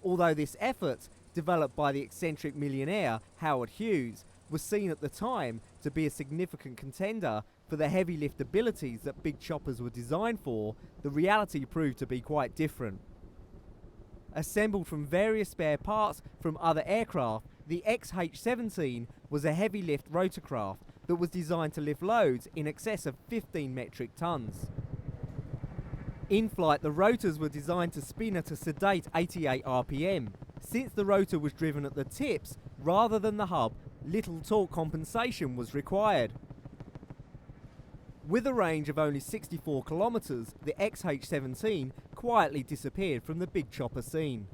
Although this effort, developed by the eccentric millionaire Howard Hughes, was seen at the time to be a significant contender for the heavy lift abilities that big choppers were designed for, the reality proved to be quite different. Assembled from various spare parts from other aircraft, the XH-17 was a heavy lift rotorcraft that was designed to lift loads in excess of 15 metric tons. In flight, the rotors were designed to spin at a sedate 88 RPM. Since the rotor was driven at the tips rather than the hub, little torque compensation was required. With a range of only 64 kilometres, the XH-17 quietly disappeared from the big chopper scene.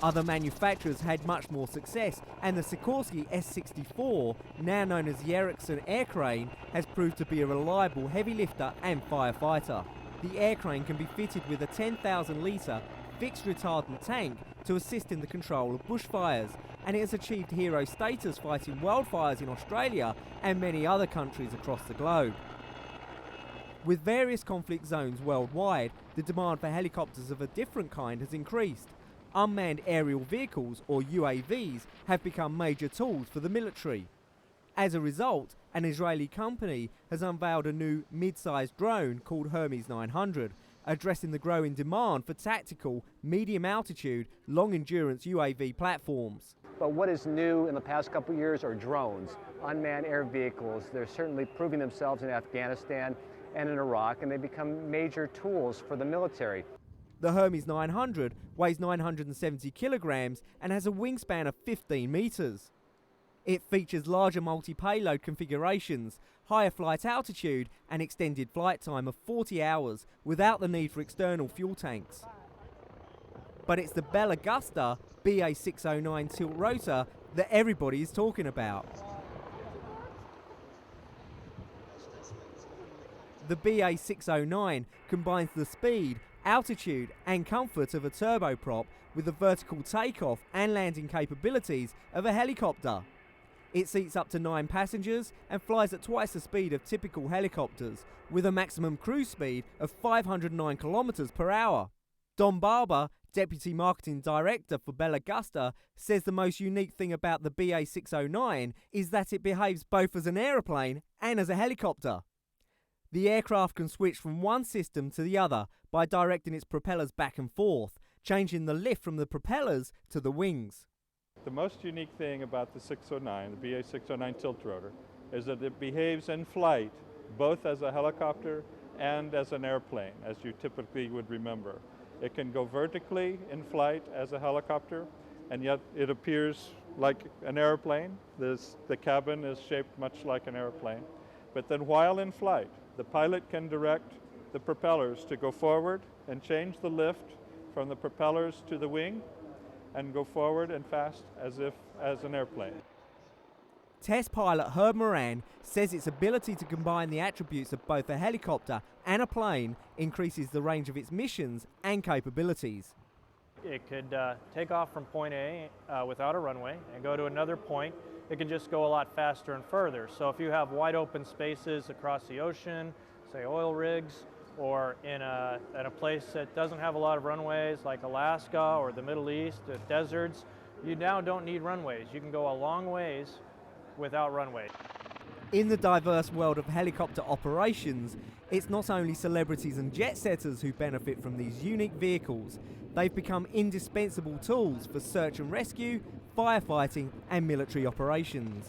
Other manufacturers had much more success, and the Sikorsky S-64, now known as the Ericsson Air Crane, has proved to be a reliable heavy lifter and firefighter. The air crane can be fitted with a 10,000 litre fixed retardant tank to assist in the control of bushfires, and it has achieved hero status fighting wildfires in Australia and many other countries across the globe. With various conflict zones worldwide, the demand for helicopters of a different kind has increased. Unmanned aerial vehicles, or UAVs, have become major tools for the military. As a result, an Israeli company has unveiled a new mid-sized drone called Hermes 900, addressing the growing demand for tactical, medium-altitude, long-endurance UAV platforms. But what is new in the past couple of years are drones, unmanned air vehicles. They're certainly proving themselves in Afghanistan and in Iraq, and they become major tools for the military. The Hermes 900 weighs 970 kilograms and has a wingspan of 15 meters. It features larger multi-payload configurations, higher flight altitude and extended flight time of 40 hours without the need for external fuel tanks. But it's the Bell Augusta BA609 tilt rotor that everybody is talking about. The BA609 combines the speed, altitude and comfort of a turboprop with the vertical takeoff and landing capabilities of a helicopter. It seats up to 9 passengers and flies at twice the speed of typical helicopters, with a maximum cruise speed of 509 kilometers per hour. Don Barber, Deputy Marketing Director for Bell Augusta, says the most unique thing about the BA609 is that it behaves both as an aeroplane and as a helicopter. The aircraft can switch from one system to the other by directing its propellers back and forth, changing the lift from the propellers to the wings. The most unique thing about the 609, the BA609 tilt rotor, is that it behaves in flight both as a helicopter and as an airplane, as you typically would remember. It can go vertically in flight as a helicopter, and yet it appears like an airplane. The cabin is shaped much like an airplane. But then while in flight, the pilot can direct the propellers to go forward and change the lift from the propellers to the wing and go forward and fast as an airplane. Test pilot Herb Moran says its ability to combine the attributes of both a helicopter and a plane increases the range of its missions and capabilities. It could take off from point A without a runway and go to another point. It can just go a lot faster and further. So if you have wide open spaces across the ocean, say oil rigs, or in a place that doesn't have a lot of runways like Alaska or the Middle East, the deserts, you now don't need runways. You can go a long ways without runways. In the diverse world of helicopter operations, it's not only celebrities and jet setters who benefit from these unique vehicles. They've become indispensable tools for search and rescue, firefighting and military operations.